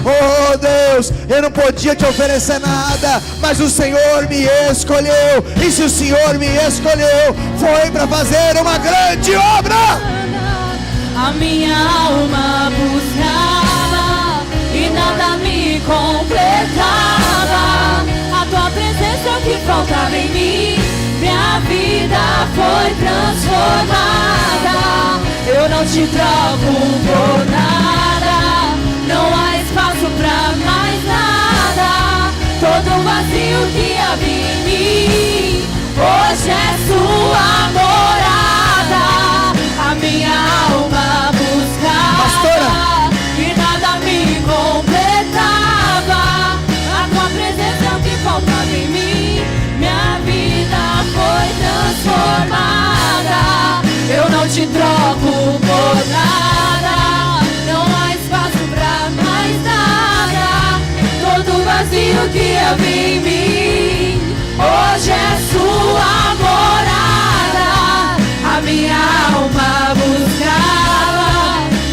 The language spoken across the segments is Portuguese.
Oh Deus, eu não podia te oferecer nada, mas o Senhor me escolheu. E se o Senhor me escolheu, foi para fazer uma grande obra. A minha alma buscava e nada me completava. A tua presença é o que faltava em mim. Minha vida foi transformada. Eu não te troco por nada. Não há espaço pra mais nada. Todo vazio que havia em mim hoje é sua morada. A minha alma buscava e nada me completava. A tua presença é o que faltava em mim. Minha vida foi transformada. Eu não te troco por nada. Não há espaço pra mais nada. Todo vazio que havia em mim hoje é sua morada. A minha alma buscava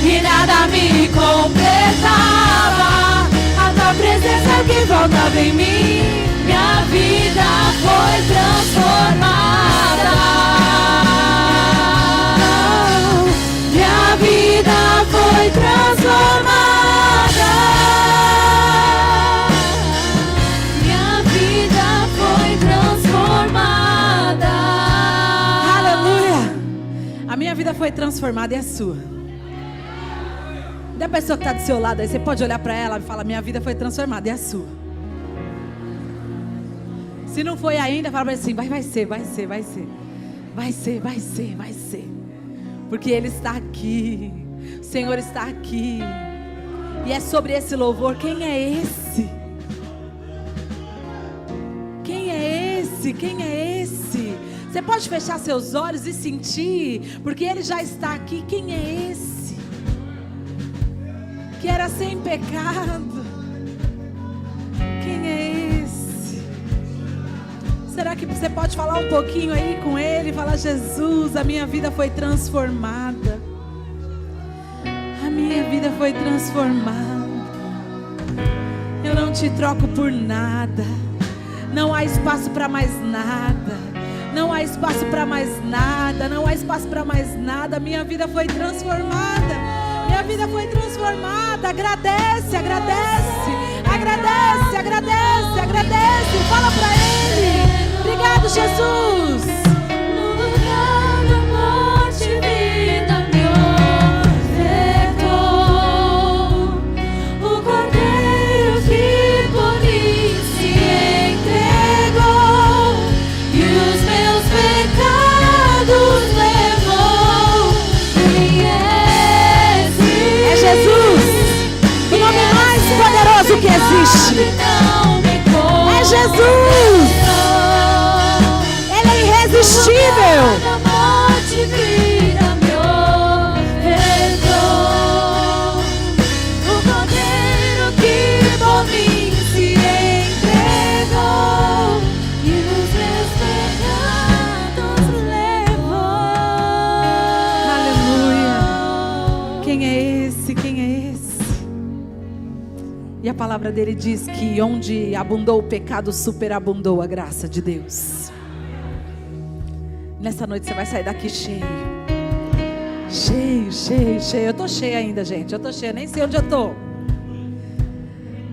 e nada me completava. A tua presença é o que faltava em mim. Minha vida foi transformada. Minha vida foi transformada. Minha vida foi transformada. Aleluia! A minha vida foi transformada e a sua. Da pessoa que está do seu lado aí, você pode olhar para ela e falar: minha vida foi transformada e a sua. Se não foi ainda, fala assim: vai ser. Porque Ele está aqui. O Senhor está aqui. E é sobre esse louvor. Quem é esse? Quem é esse? Quem é esse? Você pode fechar seus olhos e sentir, porque Ele já está aqui. Quem é esse? Que era sem pecado. Quem é esse? Será que você pode falar um pouquinho aí com Ele? Falar: Jesus, a minha vida foi transformada. A minha vida foi transformada. Eu não te troco por nada. Não há espaço para mais nada. Não há espaço para mais nada. Não há espaço para mais nada. Minha vida foi transformada. Minha vida foi transformada. Agradece, agradece. Agradece, agradece, agradece. Fala para Ele. Obrigado, Jesus. No lugar da morte, vida me ofertou. O Cordeiro que por mim se entregou e os meus pecados levou. Quem é esse? É Jesus, o nome mais poderoso que existe. É Jesus. Irresistível. Da morte, vida me ofertou. O Cordeiro que por mim se entregou e os meus pecados levou. Aleluia. Quem é esse? Quem é esse? E a palavra dele diz que onde abundou o pecado, superabundou a graça de Deus. Nessa noite você vai sair daqui cheio. Cheio, cheio, cheio. Eu tô cheia ainda, gente. Eu tô cheia, nem sei onde eu tô.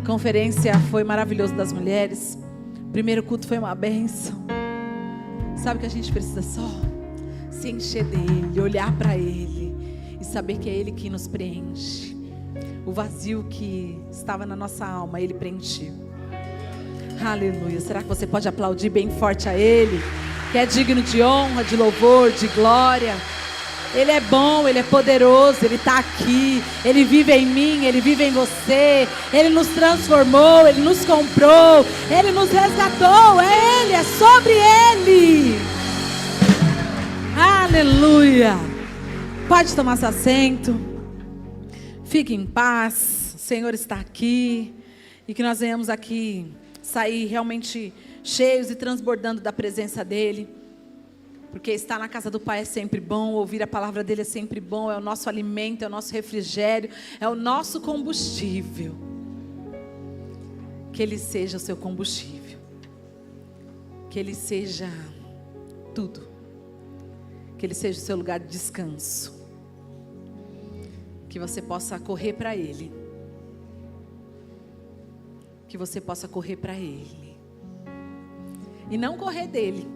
Conferência foi maravilhoso das mulheres. Primeiro culto foi uma bênção. Sabe o que a gente precisa só? Se encher dele, olhar para ele e saber que é ele que nos preenche. O vazio que estava na nossa alma, ele preencheu. Aleluia. Será que você pode aplaudir bem forte a ele? Que é digno de honra, de louvor, de glória. Ele é bom, Ele é poderoso, Ele está aqui. Ele vive em mim, Ele vive em você. Ele nos transformou, Ele nos comprou, Ele nos resgatou. É Ele, é sobre Ele. Aleluia. Pode tomar seu assento. Fique em paz. O Senhor está aqui. E que nós venhamos aqui sair realmente cheios e transbordando da presença dEle, porque estar na casa do Pai é sempre bom, ouvir a palavra dEle é sempre bom, é o nosso alimento, é o nosso refrigério, é o nosso combustível. que Ele seja o seu combustível, que Ele seja tudo, que Ele seja o seu lugar de descanso, que você possa correr para Ele, que você possa correr para Ele, e não correr dele.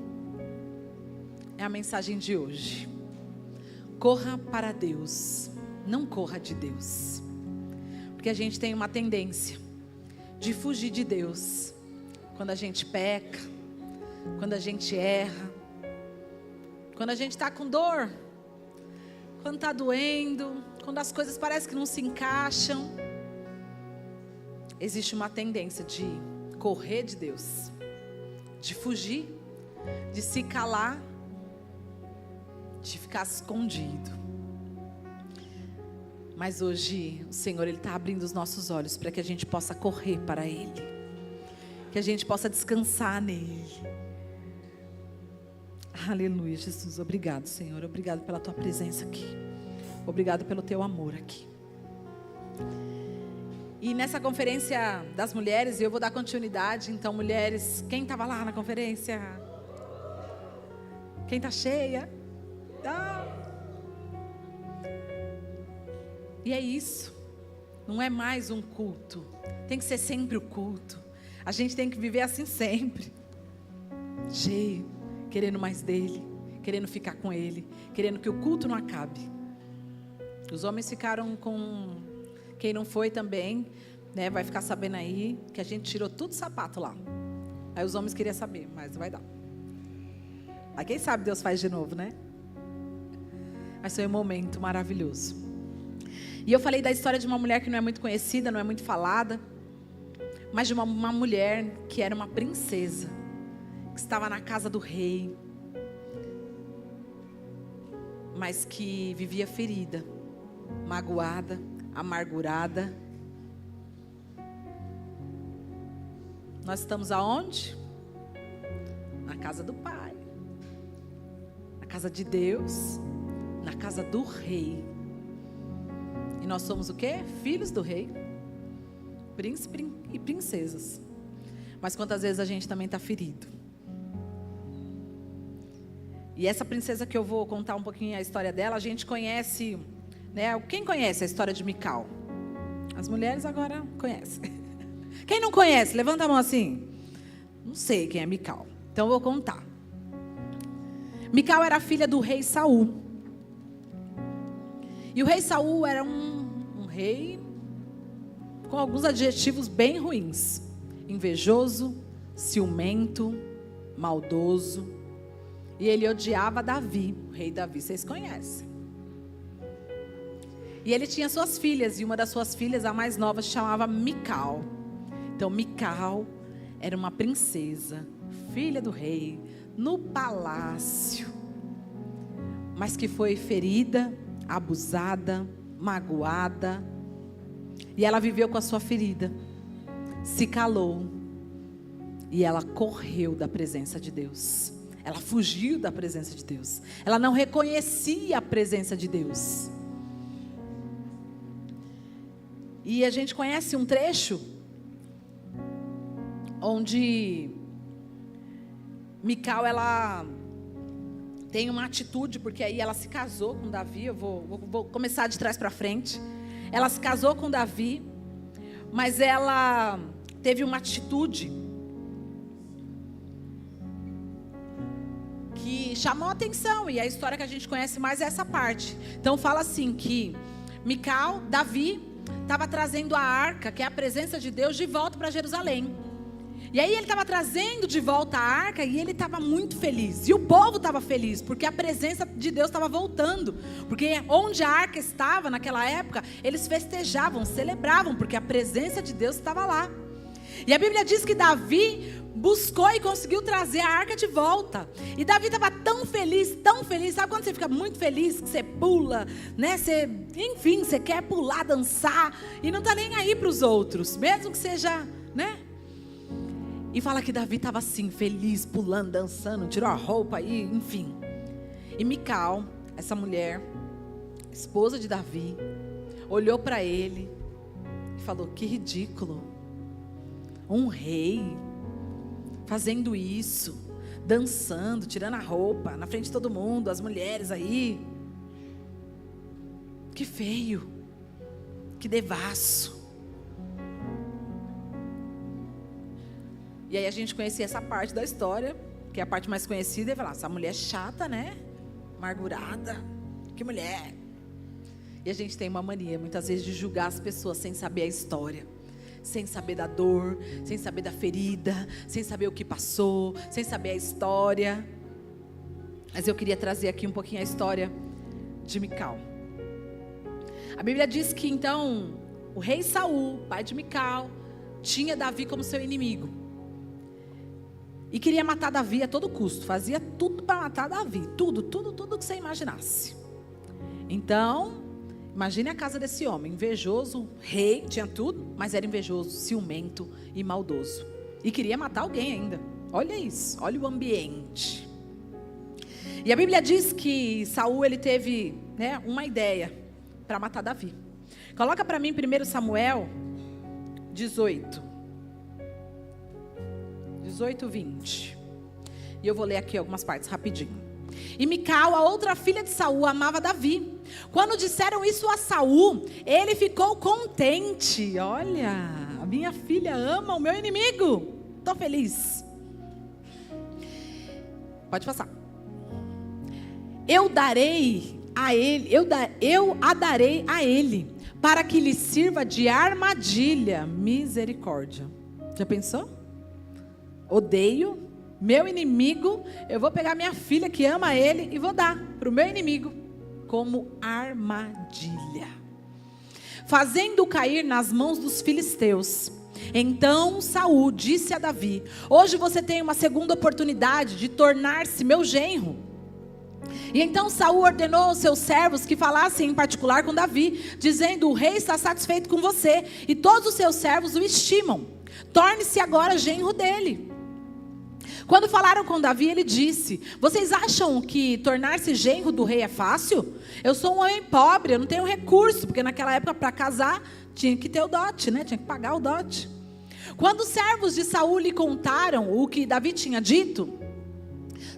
É a mensagem de hoje. Corra para Deus, não corra de Deus, porque a gente tem uma tendência de fugir de Deus, quando a gente peca, quando a gente erra, quando a gente está com dor, quando está doendo, quando as coisas parecem que não se encaixam. Existe uma tendência de correr de Deus, de fugir, de se calar, de ficar escondido. Mas hoje o Senhor, Ele está abrindo os nossos olhos para que a gente possa correr para Ele, que a gente possa descansar nele. Aleluia, Jesus. Obrigado, Senhor. Obrigado pela Tua presença aqui. Obrigado pelo Teu amor aqui. E nessa conferência das mulheres, eu vou dar continuidade. Então, mulheres, quem estava lá na conferência? Quem está cheia? E é isso. Não é mais um culto. Tem que ser sempre o culto. A gente tem que viver assim sempre. Cheio, querendo mais dele, querendo ficar com ele, querendo que o culto não acabe. Os homens ficaram com... Quem não foi também, né, vai ficar sabendo aí que a gente tirou tudo sapato lá. Aí os homens queriam saber, mas não vai dar. Aí quem sabe Deus faz de novo, né? Mas foi um momento maravilhoso. E eu falei da história de uma mulher que não é muito conhecida, não é muito falada, mas de uma mulher que era uma princesa, que estava na casa do rei, mas que vivia ferida, magoada, amargurada. Nós estamos aonde? Na casa do Pai, na casa de Deus, na casa do Rei. E nós somos o quê? Filhos do Rei, príncipe e princesas. Mas quantas vezes a gente também está ferido? E essa princesa que eu vou contar um pouquinho a história dela, a gente conhece, né? Quem conhece a história de Mical? As mulheres agora conhecem. Quem não conhece? Levanta a mão assim. Não sei quem é Mical. Então eu vou contar. Mical era filha do rei Saul. E o rei Saul era um rei com alguns adjetivos bem ruins: invejoso, ciumento, maldoso. E ele odiava Davi, o rei Davi, vocês conhecem. E ele tinha suas filhas, e uma das suas filhas, a mais nova, se chamava Mical. Então Mical era uma princesa, filha do rei, no palácio, mas que foi ferida, abusada, magoada. E ela viveu com a sua ferida, se calou, e ela correu da presença de Deus. Ela fugiu da presença de Deus. Ela não reconhecia a presença de Deus. E a gente conhece um trecho onde Mical, ela tem uma atitude, porque aí ela se casou com Davi. Eu vou começar de trás para frente. Ela se casou com Davi, mas ela teve uma atitude que chamou a atenção, e a história que a gente conhece mais é essa parte. Então fala assim que Davi estava trazendo a arca, que é a presença de Deus, de volta para Jerusalém. E aí ele estava trazendo de volta a arca, e ele estava muito feliz, e o povo estava feliz, porque a presença de Deus estava voltando, porque onde a arca estava naquela época, eles festejavam, celebravam, porque a presença de Deus estava lá. E a Bíblia diz que Davi buscou e conseguiu trazer a arca de volta. E Davi estava tão feliz, sabe quando você fica muito feliz, que você pula, né? Enfim, você quer pular, dançar, e não está nem aí para os outros, mesmo que seja, né? E fala que Davi estava assim, feliz, pulando, dançando, tirou a roupa aí, enfim. E Mical, essa mulher, esposa de Davi, olhou para ele e falou: que ridículo. Um rei fazendo isso, dançando, tirando a roupa na frente de todo mundo, as mulheres aí. Que feio, que devasso. E aí a gente conhecia essa parte da história, que é a parte mais conhecida, e falar, essa mulher chata, né? Amargurada, que mulher. E a gente tem uma mania, muitas vezes, de julgar as pessoas sem saber a história, sem saber da dor, sem saber da ferida, sem saber o que passou, sem saber a história. Mas eu queria trazer aqui um pouquinho a história de Mical. A Bíblia diz que então o rei Saul, pai de Mical, tinha Davi como seu inimigo e queria matar Davi a todo custo. Fazia tudo para matar Davi, tudo que você imaginasse. Então, imagine a casa desse homem, invejoso, rei, tinha tudo, mas era invejoso, ciumento e maldoso. E queria matar alguém ainda. Olha isso, olha o ambiente. E a Bíblia diz que Saul, ele teve, uma ideia para matar Davi. Coloca para mim 1 Samuel 18, 20. E eu vou ler aqui algumas partes rapidinho. E Mical, a outra filha de Saul, amava Davi. Quando disseram isso a Saul, ele ficou contente. Olha, a minha filha ama o meu inimigo. Estou feliz. Pode passar. Eu darei a ele, para que lhe sirva de armadilha. Misericórdia. Já pensou? Odeio meu inimigo, eu vou pegar minha filha que ama ele e vou dar para o meu inimigo como armadilha, fazendo cair nas mãos dos filisteus. Então Saul disse a Davi: hoje você tem uma segunda oportunidade de tornar-se meu genro. E então Saul ordenou aos seus servos que falassem em particular com Davi, dizendo: o rei está satisfeito com você e todos os seus servos o estimam. Torne-se agora genro dele. Quando falaram com Davi, ele disse: vocês acham que tornar-se genro do rei é fácil? Eu sou um homem pobre, eu não tenho recurso, porque naquela época para casar tinha que ter o dote, tinha que pagar o dote. Quando os servos de Saul lhe contaram o que Davi tinha dito,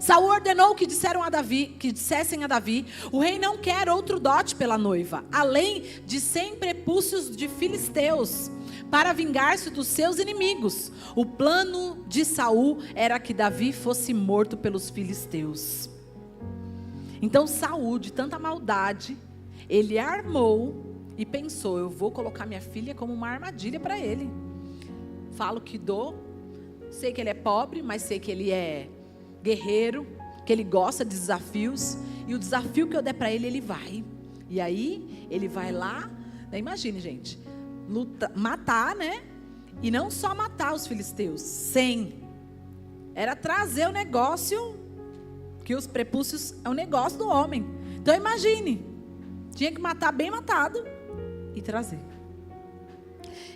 Saul ordenou que dissessem a Davi: o rei não quer outro dote pela noiva, além de 100 prepúcios de filisteus, para vingar-se dos seus inimigos. O plano de Saul era que Davi fosse morto pelos filisteus. Então Saul, de tanta maldade, ele armou e pensou: eu vou colocar minha filha como uma armadilha para ele. Falo que dou, sei que ele é pobre, mas sei que ele é guerreiro, que ele gosta de desafios, e o desafio que eu der para ele, ele vai. E aí, ele vai lá, imagine, gente, matar, e não só matar os filisteus, 100. Era trazer o negócio, que os prepúcios é o negócio do homem. Então imagine, tinha que matar bem matado e trazer.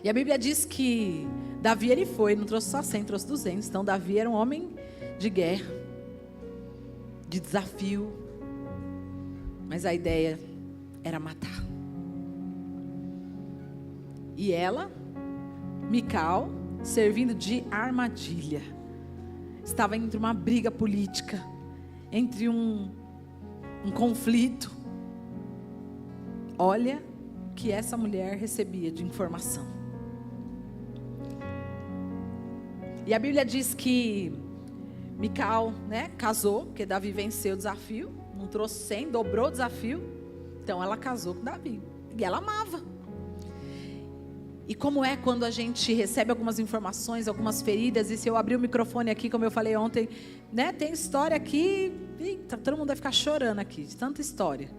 E a Bíblia diz que Davi, ele foi, não trouxe só 100, trouxe 200. Então Davi era um homem de guerra, de desafio, mas a ideia era matar. E ela, Mical, servindo de armadilha, estava entre uma briga política, entre um conflito. Olha o que essa mulher recebia de informação. E a Bíblia diz que Mical, casou, porque Davi venceu o desafio, não trouxe 100, dobrou o desafio. Então ela casou com Davi, e ela amava. E como é quando a gente recebe algumas informações, algumas feridas, e se eu abrir o microfone aqui, como eu falei ontem, tem história aqui, eita, todo mundo vai ficar chorando aqui, de tanta história.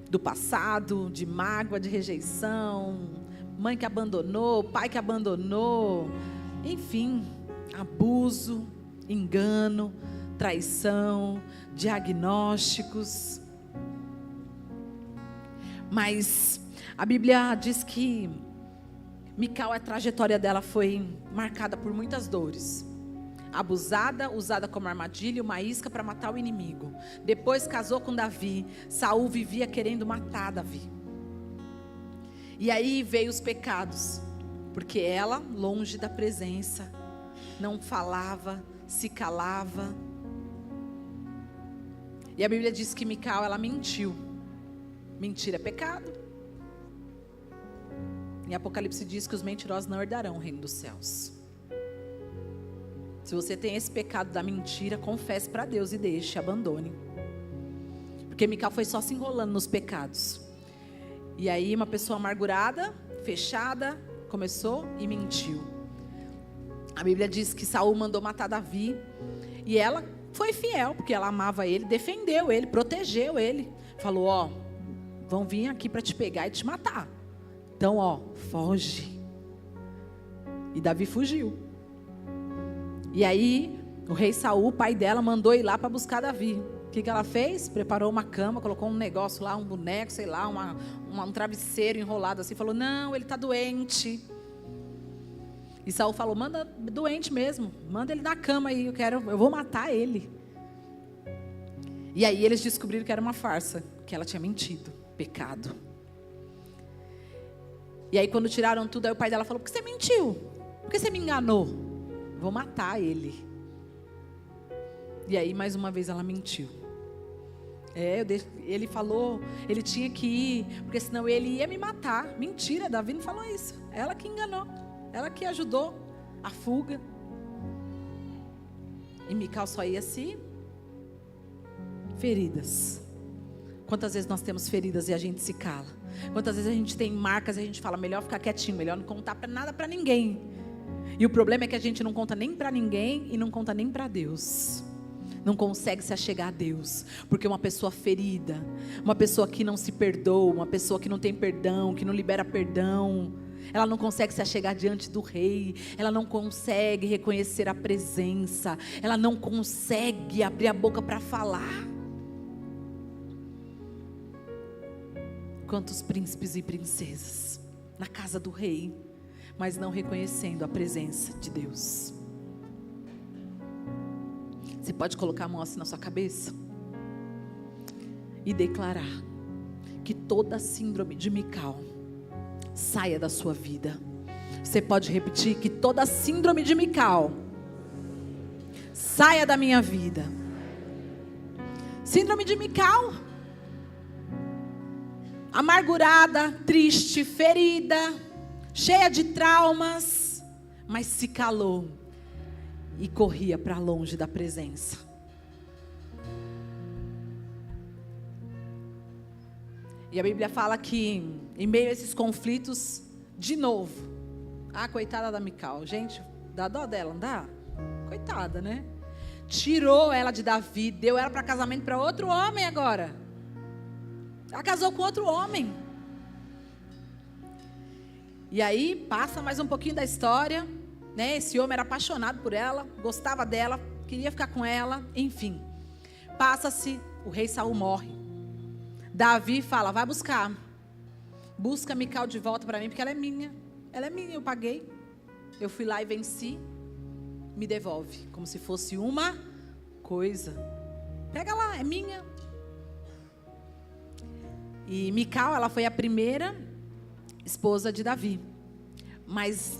Do passado, de mágoa, de rejeição, mãe que abandonou, pai que abandonou, enfim, abuso, engano, traição, diagnósticos. Mas a Bíblia diz que Mical, a trajetória dela foi marcada por muitas dores. Abusada, usada como armadilha, uma isca para matar o inimigo. Depois casou com Davi. Saul vivia querendo matar Davi. E aí veio os pecados. Porque ela, longe da presença, não falava, se calava. E a Bíblia diz que Mical, ela mentiu. Mentira é pecado. Em Apocalipse diz que os mentirosos não herdarão o reino dos céus. Se você tem esse pecado da mentira, confesse para Deus e deixe, abandone. Porque Mical foi só se enrolando nos pecados. E aí uma pessoa amargurada, fechada, começou e mentiu. A Bíblia diz que Saul mandou matar Davi. E ela foi fiel, porque ela amava ele, defendeu ele, protegeu ele. Falou, ó, vão vir aqui para te pegar e te matar. Então, ó, foge. E Davi fugiu. E aí, o rei Saul, o pai dela, mandou ir lá para buscar Davi. O que ela fez? Preparou uma cama, colocou um negócio lá, um boneco, sei lá, um travesseiro enrolado assim. Falou, não, ele está doente. E Saul falou, manda doente mesmo. Manda ele na cama aí, eu vou matar ele. E aí eles descobriram que era uma farsa, que ela tinha mentido, pecado. E aí quando tiraram tudo, aí o pai dela falou, por que você mentiu? Por que você me enganou? Vou matar ele. E aí mais uma vez ela mentiu. Ele falou, ele tinha que ir, porque senão ele ia me matar. Mentira, Davi não falou isso. Ela que enganou, ela que ajudou a fuga. E Mical só ia se feridas. Quantas vezes nós temos feridas e a gente se cala? Quantas vezes a gente tem marcas e a gente fala, melhor ficar quietinho, melhor não contar nada para ninguém. E o problema é que a gente não conta nem para ninguém e não conta nem para Deus. Não consegue se achegar a Deus, porque uma pessoa ferida, uma pessoa que não se perdoa, uma pessoa que não tem perdão, que não libera perdão, ela não consegue se achegar diante do rei, ela não consegue reconhecer a presença, ela não consegue abrir a boca para falar. Quantos príncipes e princesas na casa do rei, mas não reconhecendo a presença de Deus. Você pode colocar a mão assim na sua cabeça e declarar que toda síndrome de Mical saia da sua vida. Você pode repetir que toda síndrome de Mical saia da minha vida. Síndrome de Mical, amargurada, triste, ferida, cheia de traumas, mas se calou e corria para longe da presença. E a Bíblia fala que em meio a esses conflitos, de novo, coitada da Mical, gente, dá dó dela, não dá? Coitada, né? Tirou ela de Davi, deu ela para casamento para outro homem agora. Ela casou com outro homem. E aí passa mais um pouquinho da história, né? Esse homem era apaixonado por ela, gostava dela, queria ficar com ela, enfim. Passa-se, o rei Saul morre. Davi fala, vai buscar. Busca Mical de volta para mim, porque ela é minha, eu paguei. Eu fui lá e venci, me devolve, como se fosse uma coisa. Pega lá, é minha. E Mical, ela foi a primeira esposa de Davi. Mas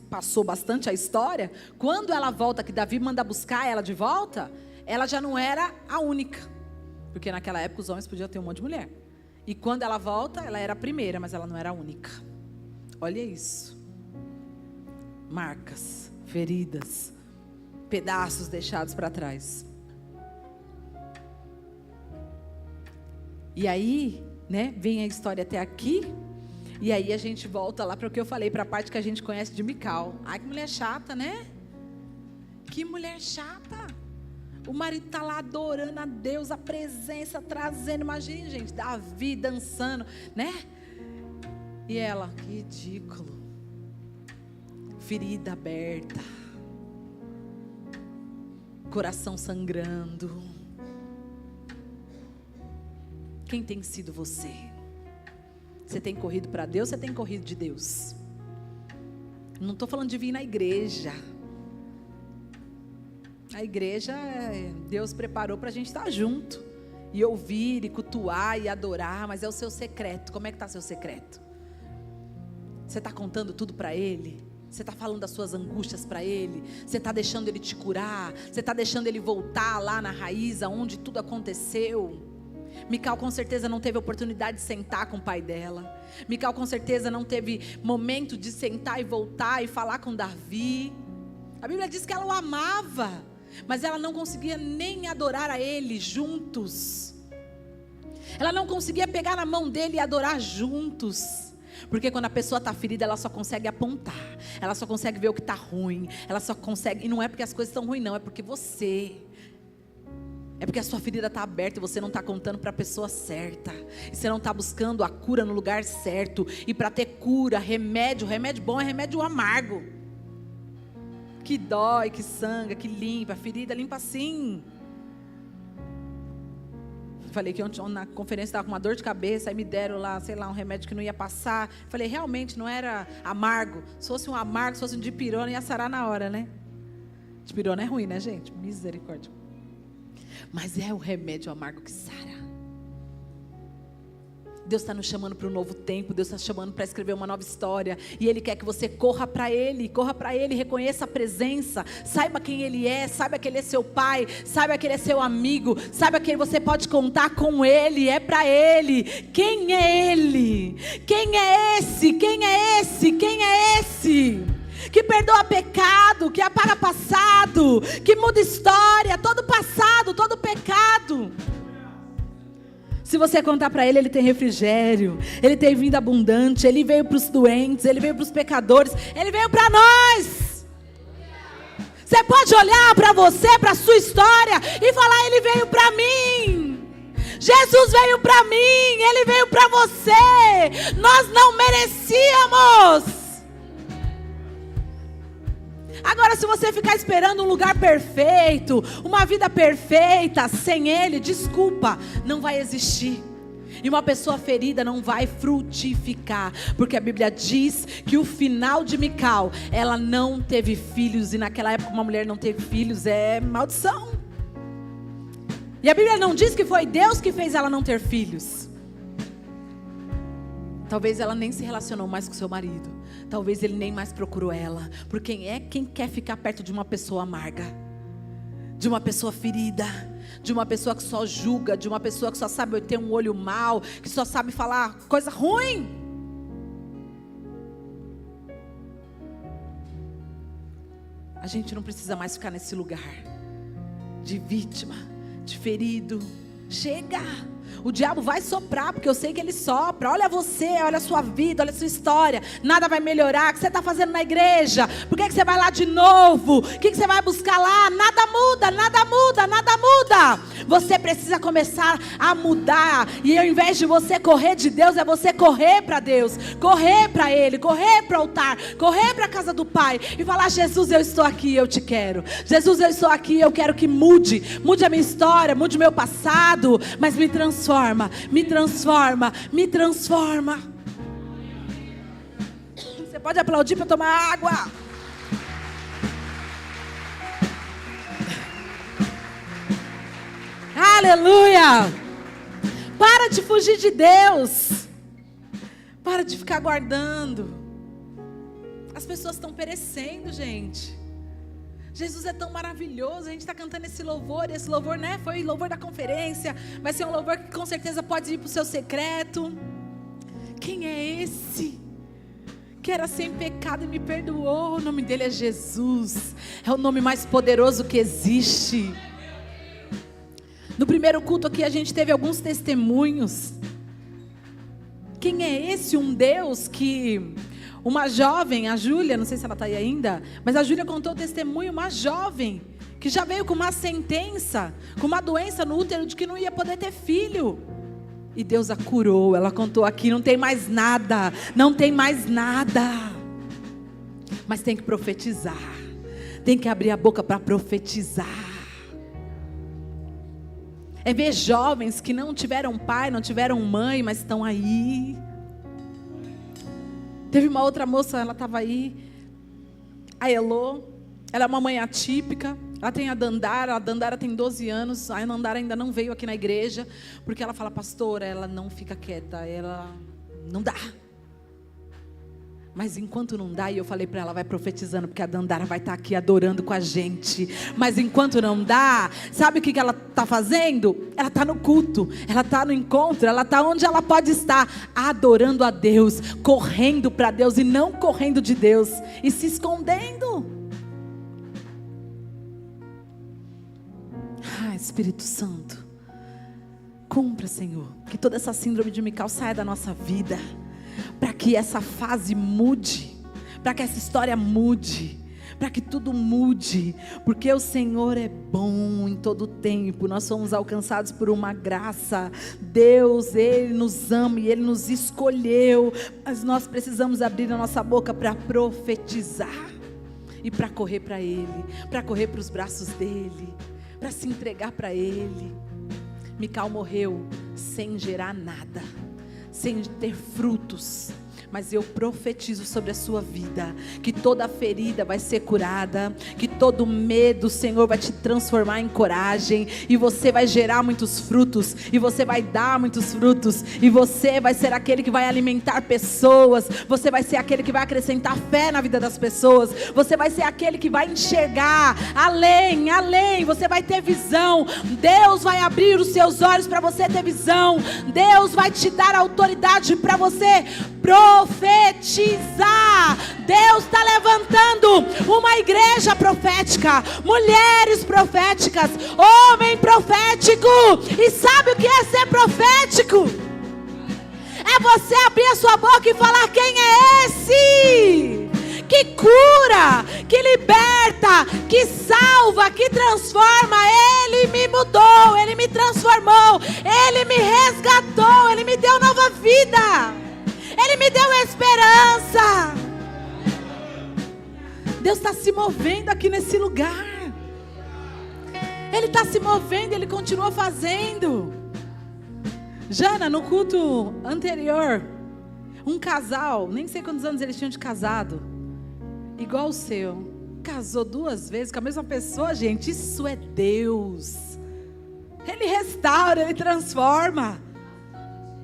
passou bastante a história. Quando ela volta, que Davi manda buscar ela de volta, ela já não era a única, porque naquela época os homens podiam ter um monte de mulher. E quando ela volta, ela era a primeira, mas ela não era a única. Olha isso. Marcas, feridas, pedaços deixados para trás. E aí, né, vem a história até aqui. E aí a gente volta lá para o que eu falei, para a parte que a gente conhece de Mical. Ai, que mulher chata, né? Que mulher chata. O marido está lá adorando a Deus, a presença, trazendo. Imagina, gente, Davi dançando, né? E ela, que ridículo. Ferida aberta. Coração sangrando. Quem tem sido você? Você tem corrido para Deus, você tem corrido de Deus? Não estou falando de vir na igreja. A igreja, Deus preparou para a gente estar junto. E ouvir, e cultuar, e adorar. Mas é o seu secreto. Como é que está seu secreto? Você está contando tudo para Ele? Você está falando das suas angústias para Ele? Você está deixando Ele te curar? Você está deixando Ele voltar lá na raiz, aonde tudo aconteceu? Mical com certeza não teve oportunidade de sentar com o pai dela. Mical com certeza não teve momento de sentar e voltar e falar com Davi. A Bíblia diz que ela o amava, mas ela não conseguia nem adorar a Ele juntos. Ela não conseguia pegar na mão dele e adorar juntos. Porque quando a pessoa está ferida, ela só consegue apontar. Ela só consegue ver o que está ruim. Ela só consegue... E não é porque as coisas estão ruins, não. É porque É porque a sua ferida está aberta e você não está contando para a pessoa certa. E você não está buscando a cura no lugar certo. E para ter cura, remédio bom é remédio amargo. Que dói, que sangra, que limpa. A ferida limpa sim. Falei que ontem na conferência estava com uma dor de cabeça. Aí me deram lá, sei lá, um remédio que não ia passar. Falei, realmente não era amargo. Se fosse um amargo, se fosse um dipirona, ia sarar na hora, né? Dipirona é ruim, né, gente? Misericórdia. Mas é o remédio amargo que sara. Deus está nos chamando para um novo tempo. Deus está chamando para escrever uma nova história. E Ele quer que você corra para Ele. Corra para Ele, reconheça a presença. Saiba quem Ele é. Saiba que Ele é seu Pai. Saiba que Ele é seu amigo. Saiba que você pode contar com Ele. É para Ele. Quem é Ele? Quem é esse? Quem é esse? Quem é esse? Que perdoa pecado, que apaga passado, que muda história, todo passado, todo pecado. Se você contar para Ele, Ele tem refrigério, Ele tem vida abundante, Ele veio para os doentes, Ele veio para os pecadores, Ele veio para nós. Você pode olhar para você, para a sua história e falar, Ele veio para mim. Jesus veio para mim, Ele veio para você. Nós não merecíamos. Agora, se você ficar esperando um lugar perfeito, uma vida perfeita, sem Ele, desculpa, não vai existir. E uma pessoa ferida não vai frutificar, porque a Bíblia diz que o final de Mical, ela não teve filhos, e naquela época uma mulher não teve filhos é maldição. E a Bíblia não diz que foi Deus que fez ela não ter filhos. Talvez ela nem se relacionou mais com seu marido. Talvez ele nem mais procurou ela. Por quem quer ficar perto de uma pessoa amarga, de uma pessoa ferida, de uma pessoa que só julga, de uma pessoa que só sabe ter um olho mau, que só sabe falar coisa ruim. A gente não precisa mais ficar nesse lugar de vítima, de ferido. Chega! O diabo vai soprar, porque eu sei que ele sopra. Olha você, olha a sua vida, olha a sua história. Nada vai melhorar. O que você está fazendo na igreja? Por que você vai lá de novo? O que você vai buscar lá? Nada muda, nada muda, nada muda. Você precisa começar a mudar. E ao invés de você correr de Deus, é você correr para Deus, correr para Ele, correr para o altar, correr para a casa do Pai e falar: Jesus, eu estou aqui, eu te quero. Jesus, eu estou aqui, eu quero que mude a minha história, mude o meu passado, mas me transforma, me transforma, me transforma. Você pode aplaudir para tomar água. Aleluia! Para de fugir de Deus. Para de ficar guardando. As pessoas estão perecendo, gente. Jesus é tão maravilhoso. A gente está cantando esse louvor. E esse louvor, né, foi o louvor da conferência. Vai ser um louvor que com certeza pode ir para o seu secreto. Quem é esse? Que era sem pecado e me perdoou. O nome dele é Jesus. É o nome mais poderoso que existe. No primeiro culto aqui a gente teve alguns testemunhos. Quem é esse? Um Deus que... Uma jovem, a Júlia, não sei se ela está aí ainda, mas a Júlia contou o testemunho, uma jovem, que já veio com uma sentença, com uma doença no útero de que não ia poder ter filho. E Deus a curou, ela contou aqui, não tem mais nada, não tem mais nada. Mas tem que profetizar, tem que abrir a boca para profetizar. É ver jovens que não tiveram pai, não tiveram mãe, mas estão aí. Teve uma outra moça, ela estava aí, a Elô, ela é uma mãe atípica, ela tem a Dandara tem 12 anos, a Dandara ainda não veio aqui na igreja, porque ela fala: pastora, ela não fica quieta, ela não dá. Mas enquanto não dá, e eu falei para ela, vai profetizando, porque a Dandara vai estar aqui adorando com a gente. Mas enquanto não dá, sabe o que ela está fazendo? Ela está no culto, ela está no encontro, ela está onde ela pode estar, adorando a Deus, correndo para Deus e não correndo de Deus e se escondendo. Espírito Santo, cumpra, Senhor, que toda essa síndrome de Mical saia da nossa vida, para que essa fase mude, para que essa história mude, para que tudo mude, porque o Senhor é bom em todo tempo. Nós somos alcançados por uma graça. Deus, Ele nos ama e Ele nos escolheu, mas nós precisamos abrir a nossa boca para profetizar e para correr para Ele, para correr para os braços dEle, para se entregar para Ele. Mical morreu sem gerar nada, sem ter frutos. Mas eu profetizo sobre a sua vida, que toda ferida vai ser curada, que todo medo, o Senhor vai te transformar em coragem, e você vai gerar muitos frutos, e você vai dar muitos frutos, e você vai ser aquele que vai alimentar pessoas, você vai ser aquele que vai acrescentar fé na vida das pessoas, você vai ser aquele que vai enxergar além, você vai ter visão. Deus vai abrir os seus olhos para você ter visão. Deus vai te dar autoridade para você profetizar. Deus está levantando uma igreja profética, mulheres proféticas, homem profético. E sabe o que é ser profético? É você abrir a sua boca e falar: quem é esse? Que cura, que liberta, que salva, que transforma. Ele me mudou, Ele me transformou, Ele me resgatou, Ele me deu nova vida, Ele me deu esperança. Deus está se movendo aqui nesse lugar. Ele está se movendo, Ele continua fazendo. Jana, no culto anterior, um casal, nem sei quantos anos eles tinham de casado, igual o seu, casou 2 vezes com a mesma pessoa. Gente, isso é Deus. Ele restaura, Ele transforma.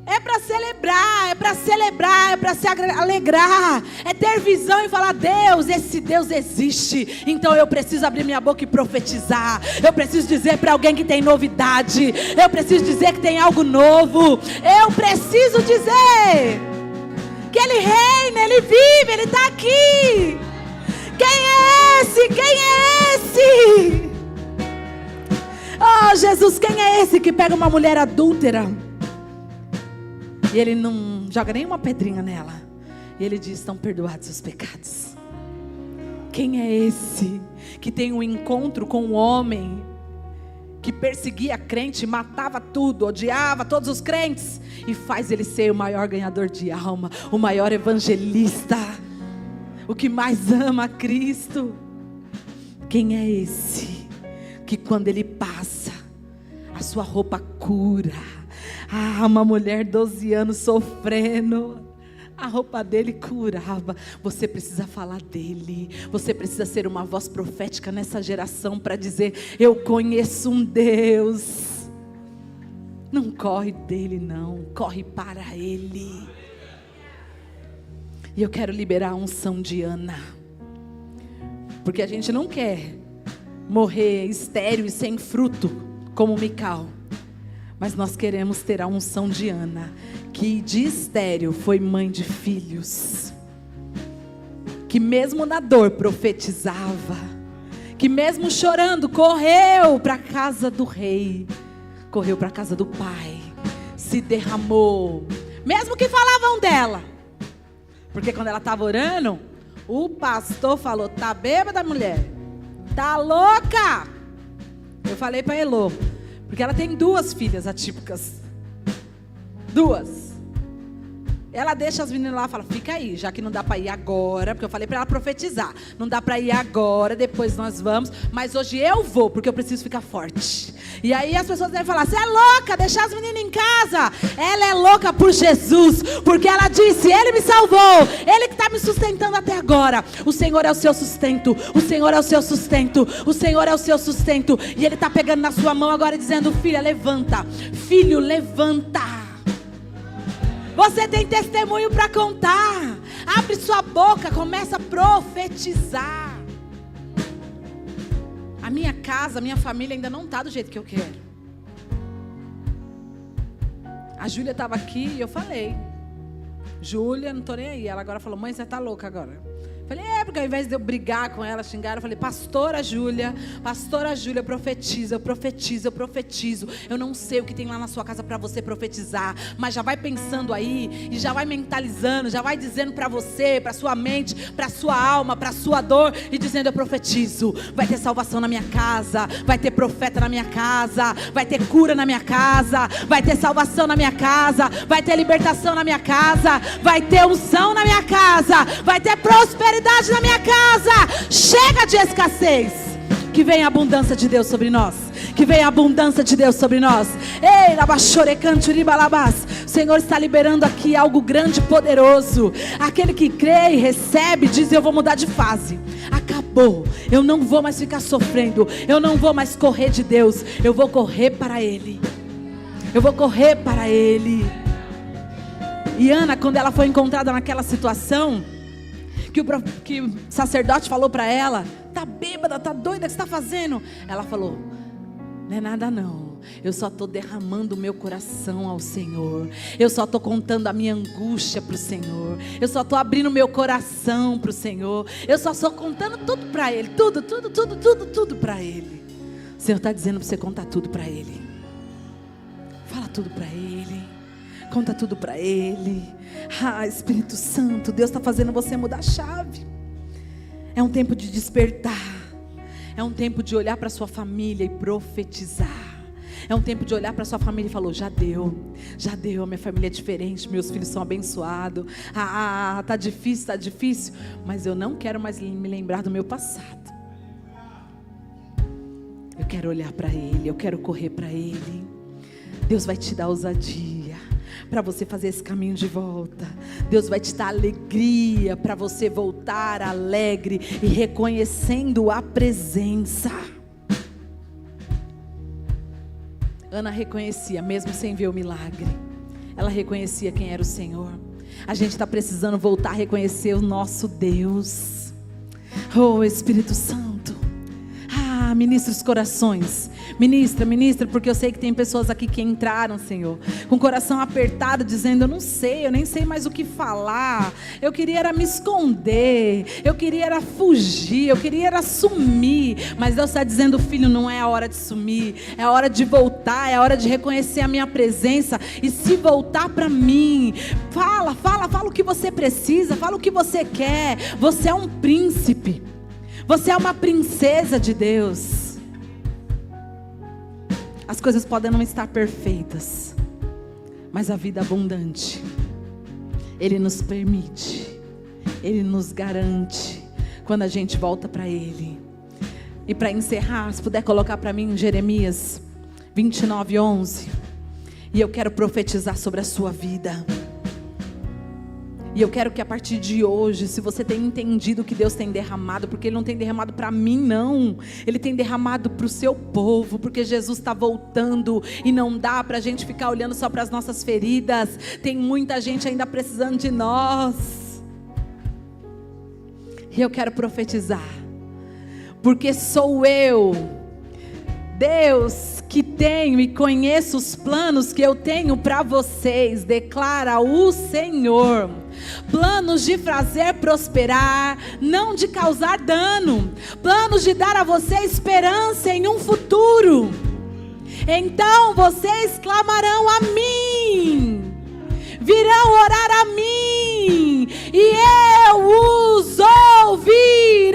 É para celebrar, é para celebrar, é para se alegrar, é ter visão e falar: Deus, esse Deus existe, então eu preciso abrir minha boca e profetizar. Eu preciso dizer para alguém que tem novidade, eu preciso dizer que tem algo novo, eu preciso dizer que Ele reina, Ele vive, Ele está aqui. Quem é esse? Quem é esse? Oh Jesus, quem é esse que pega uma mulher adúltera e Ele não joga nenhuma pedrinha nela, e Ele diz: estão perdoados os pecados? Quem é esse que tem um encontro com um homem que perseguia crente, matava tudo, odiava todos os crentes, e faz ele ser o maior ganhador de alma, o maior evangelista, o que mais ama a Cristo? Quem é esse que quando Ele passa, a sua roupa cura? Uma mulher 12 anos sofrendo, a roupa dele curava. Você precisa falar dele, você precisa ser uma voz profética nessa geração para dizer: eu conheço um Deus. Não corre dele não, corre para Ele. E eu quero liberar a unção de Ana, porque a gente não quer morrer estéril e sem fruto como Mical, mas nós queremos ter a unção de Ana, que de estéril foi mãe de filhos, que mesmo na dor profetizava, que mesmo chorando correu para a casa do rei, correu para a casa do pai, se derramou, mesmo que falavam dela, porque quando ela estava orando, o pastor falou: tá bêbada, mulher, tá louca. Eu falei para Elô, porque ela tem 2 filhas atípicas, 2. Ela deixa as meninas lá e fala: fica aí, já que não dá para ir agora, porque eu falei para ela profetizar, não dá para ir agora, depois nós vamos, mas hoje eu vou, porque eu preciso ficar forte. E aí as pessoas devem falar: você é louca, deixar as meninas em casa. Ela é louca por Jesus, porque ela disse: Ele me salvou, Ele que está me sustentando até agora. O Senhor é o seu sustento, o Senhor é o seu sustento, o Senhor é o seu sustento. E Ele está pegando na sua mão agora dizendo: filha, levanta, filho, levanta. Você tem testemunho para contar. Abre sua boca, começa a profetizar. A minha casa, a minha família ainda não está do jeito que eu quero. A Júlia estava aqui e eu falei: Júlia, não estou nem aí. Ela agora falou: mãe, você está louca agora. Falei: porque ao invés de eu brigar com ela, xingar, eu falei: pastora Júlia, profetiza, eu profetizo. Eu não sei o que tem lá na sua casa para você profetizar, mas já vai pensando aí, e já vai mentalizando, já vai dizendo para você, para sua mente, para sua alma, para sua dor, e dizendo: eu profetizo, vai ter salvação na minha casa, vai ter profeta na minha casa, vai ter cura na minha casa, vai ter salvação na minha casa, vai ter libertação na minha casa, vai ter unção na minha casa, vai ter prosperidade na minha casa. Chega de escassez. Que venha a abundância de Deus sobre nós. Que venha a abundância de Deus sobre nós. Ei, o Senhor está liberando aqui algo grande e poderoso. Aquele que crê e recebe diz: eu vou mudar de fase. Acabou. Eu não vou mais ficar sofrendo. Eu não vou mais correr de Deus. Eu vou correr para Ele. Eu vou correr para Ele. E Ana, quando ela foi encontrada naquela situação, que o sacerdote falou para ela: tá bêbada, tá doida, o que você está fazendo? Ela falou: não é nada não, eu só estou derramando o meu coração ao Senhor, eu só estou contando a minha angústia para o Senhor, eu só estou abrindo o meu coração para o Senhor, eu só estou contando tudo para Ele, tudo para Ele. O Senhor está dizendo para você contar tudo para Ele. Fala tudo para Ele, conta tudo para Ele. Ah, Espírito Santo, Deus está fazendo você mudar a chave. É um tempo de despertar. É um tempo de olhar para sua família e profetizar. É um tempo de olhar para sua família e falar: já deu, a minha família é diferente, meus filhos são abençoados. Tá difícil, mas eu não quero mais me lembrar do meu passado. Eu quero olhar para Ele, eu quero correr para Ele. Deus vai te dar ousadia para você fazer esse caminho de volta. Deus vai te dar alegria para você voltar alegre e reconhecendo a presença. Ana reconhecia, mesmo sem ver o milagre, ela reconhecia quem era o Senhor. A gente está precisando voltar a reconhecer o nosso Deus. Oh, Espírito Santo, ministra os corações. Ministra, porque eu sei que tem pessoas aqui que entraram, Senhor, com o coração apertado, dizendo: eu nem sei mais o que falar. Eu queria era me esconder, eu queria era fugir, eu queria era sumir. Mas Deus está dizendo: filho, não é a hora de sumir, é a hora de voltar, é a hora de reconhecer a minha presença e se voltar para mim. Fala o que você precisa, fala o que você quer. Você é um príncipe, você é uma princesa de Deus. As coisas podem não estar perfeitas, mas a vida abundante, Ele nos permite, Ele nos garante, quando a gente volta para Ele. E para encerrar, se puder colocar para mim Jeremias 29:11, e eu quero profetizar sobre a sua vida. E eu quero que a partir de hoje, se você tem entendido que Deus tem derramado, porque Ele não tem derramado para mim não, Ele tem derramado para o seu povo, porque Jesus está voltando, e não dá para a gente ficar olhando só para as nossas feridas, tem muita gente ainda precisando de nós. E eu quero profetizar, porque sou eu, Deus, que tenho e conheço os planos que eu tenho para vocês, declara o Senhor. Planos de fazer prosperar, não de causar dano. Planos de dar a você esperança em um futuro. Então vocês clamarão a mim, virão orar a mim, e eu os ouvirei.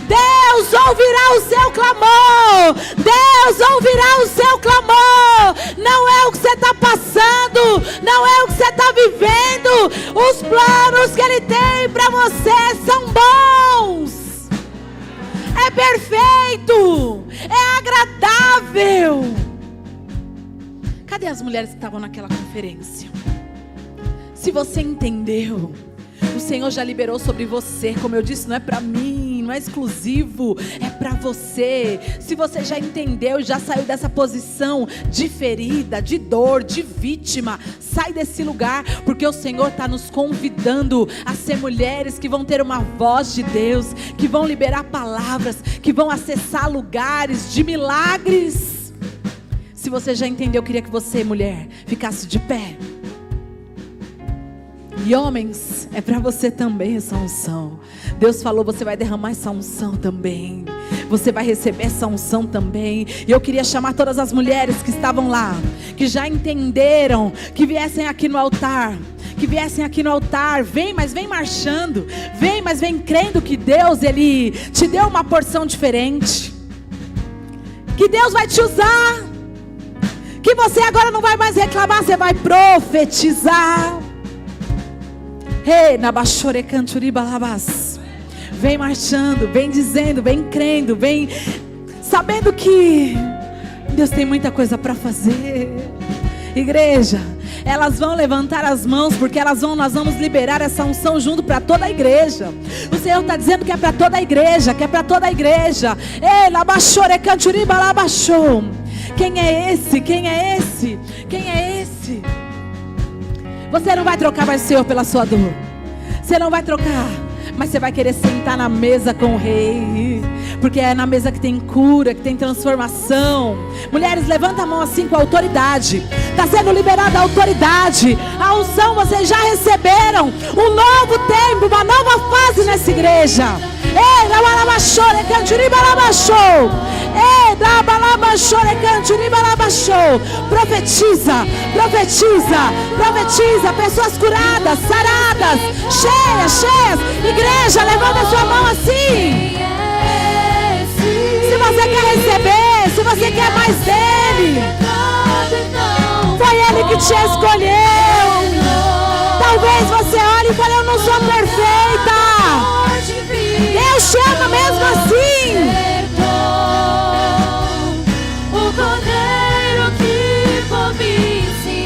Deus ouvirá o seu clamor. Deus ouvirá o seu clamor. Não é o que você está passando, não é o que você está vivendo. Os planos que Ele tem para você são bons, é perfeito, é agradável. Cadê as mulheres que estavam naquela conferência? Se você entendeu, o Senhor já liberou sobre você. Como eu disse, não é para mim, não é exclusivo, é para você. Se você já entendeu, já saiu dessa posição de ferida, de dor, de vítima, sai desse lugar, porque o Senhor está nos convidando a ser mulheres que vão ter uma voz de Deus, que vão liberar palavras, que vão acessar lugares de milagres. Se você já entendeu, eu queria que você, mulher, ficasse de pé. E homens, é para você também essa unção. Deus falou, você vai derramar essa unção também. Você vai receber essa unção também. E eu queria chamar todas as mulheres que estavam lá, que já entenderam, que viessem aqui no altar. Que viessem aqui no altar. Vem, mas vem marchando. Vem, mas vem crendo que Deus, Ele te deu uma porção diferente. Que Deus vai te usar. Que você agora não vai mais reclamar, você vai profetizar. Vem marchando, vem dizendo, vem crendo, vem sabendo que Deus tem muita coisa para fazer. Igreja, elas vão levantar as mãos, porque nós vamos liberar essa unção junto para toda a igreja. O Senhor está dizendo que é para toda a igreja, que é para toda a igreja. Quem é esse? Quem é esse? Quem é esse? Você não vai trocar mais o Senhor pela sua dor. Você não vai trocar, mas você vai querer sentar na mesa com o Rei, porque é na mesa que tem cura, que tem transformação. Mulheres, levanta a mão assim com autoridade. Está sendo liberada a autoridade. A unção vocês já receberam. Um novo tempo, uma nova fase nessa igreja. Profetiza, profetiza, profetiza. Pessoas curadas, saradas, cheias, cheias. Igreja, levanta a sua mão assim. Se você quer receber, se você quer mais dele, foi ele que te escolheu. Talvez você olhe e fale, eu não sou perfeita. Deus te ama mesmo assim. O Cordeiro que por mim se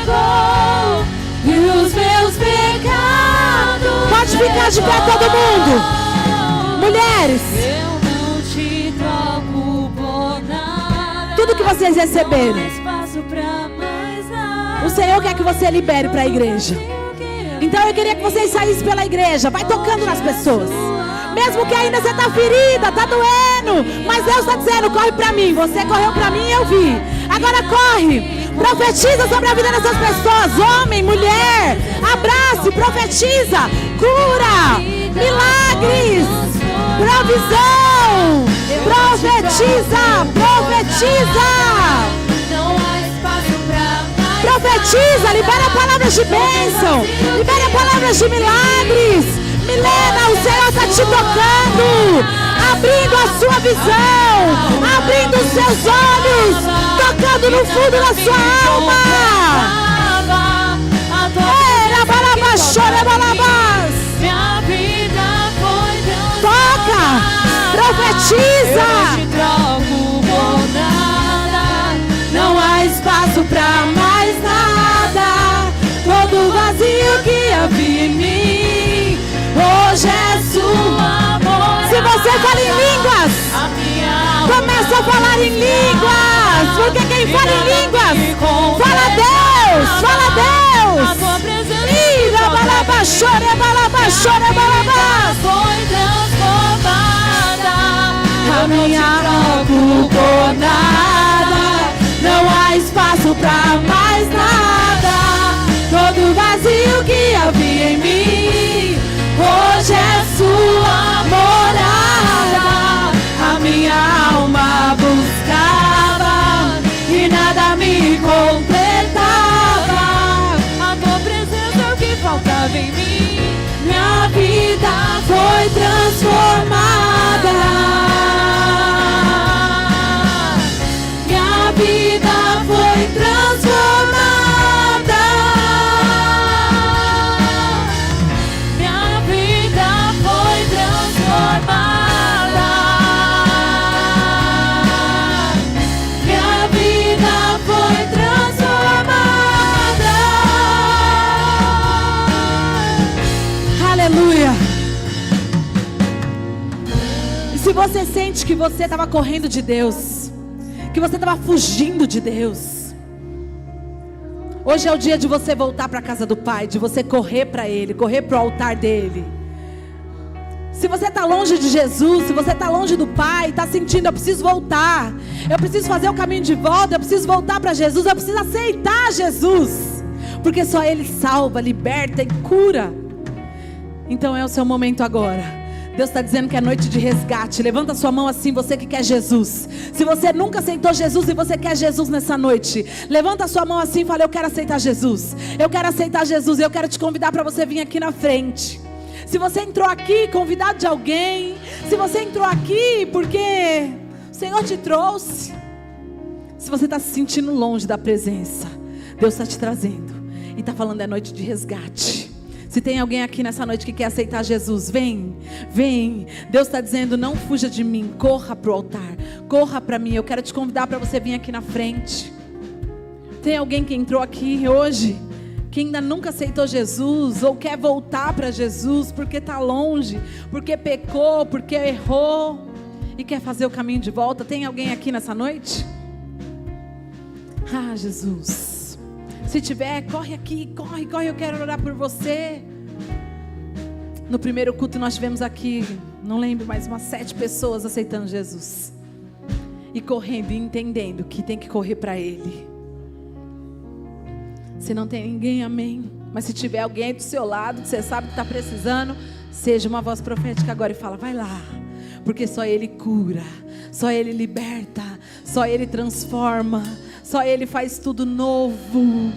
entregou, e os meus pecados. Pode ficar de pé todo mundo. Mulheres, Eu não te troco por nada. tudo que vocês receberam, Não há espaço pra mais nada. o Senhor quer que você libere para a igreja. Então eu queria que vocês saíssem pela igreja. Vai tocando nas pessoas. Mesmo que ainda você está ferida, está doendo, mas Deus está dizendo, corre para mim. Você correu para mim e eu vi. Agora corre. Profetiza sobre a vida dessas pessoas. Homem, mulher, abrace, profetiza. Cura, milagres, provisão. Profetiza, profetiza. Não há espaço pra mais. Profetiza, libera palavras de bênção, libera palavras de milagres. Milena, o Senhor está te tocando, abrindo a sua visão, abrindo os seus olhos, tocando no fundo da sua alma. Minha vida foi Toca, profetiza. Eu te troco por nada. Não há espaço pra mais nada. Todo vazio que havia em mim, hoje é sua morada. Se você fala em línguas, A minha alma começa a falar em línguas, porque quem fala em línguas, fala a Deus, fala a Deus. A tua presença Ira, balaba, chora, balaba, chora, balaba. foi transformada. A minha troco por nada, não há espaço pra mais nada. Todo vazio que havia em mim, hoje é sua morada. A minha alma buscava e nada me completava. A tua presença é o que faltava em mim. Minha vida foi transformada. Minha vida foi transformada. Minha vida foi Se você sente que você estava correndo de Deus, que você estava fugindo de Deus, hoje é o dia de você voltar para a casa do Pai, de você correr para Ele, correr para o altar dEle. Se você está longe de Jesus, se você está longe do Pai, está sentindo, eu preciso voltar, eu preciso fazer o caminho de volta, eu preciso voltar para Jesus, eu preciso aceitar Jesus, porque só Ele salva, liberta e cura. Então é o seu momento agora. Deus está dizendo que é noite de resgate. Levanta sua mão assim, você que quer Jesus. Se você nunca aceitou Jesus e você quer Jesus nessa noite, levanta sua mão assim e fala: eu quero aceitar Jesus. Eu quero aceitar Jesus. Eu quero te convidar para você vir aqui na frente. Se você entrou aqui convidado de alguém, se você entrou aqui porque o Senhor te trouxe, se você está se sentindo longe da presença, Deus está te trazendo e está falando, é noite de resgate. Se tem alguém aqui nessa noite que quer aceitar Jesus, vem, vem. Deus está dizendo, não fuja de mim, corra para o altar, corra para mim. Eu quero te convidar para você vir aqui na frente. Tem alguém que entrou aqui hoje, que ainda nunca aceitou Jesus, ou quer voltar para Jesus, porque está longe, porque pecou, porque errou, e quer fazer o caminho de volta? Tem alguém aqui nessa noite? Ah, Jesus. Se tiver, corre aqui, corre, corre, eu quero orar por você. No primeiro culto nós tivemos aqui, não lembro, mais umas 7 pessoas aceitando Jesus. E correndo e entendendo que tem que correr para Ele. Se não tem ninguém, amém. Mas se tiver alguém do seu lado, que você sabe que está precisando, seja uma voz profética agora e fala, vai lá. Porque só Ele cura, só Ele liberta, só Ele transforma, só Ele faz tudo novo.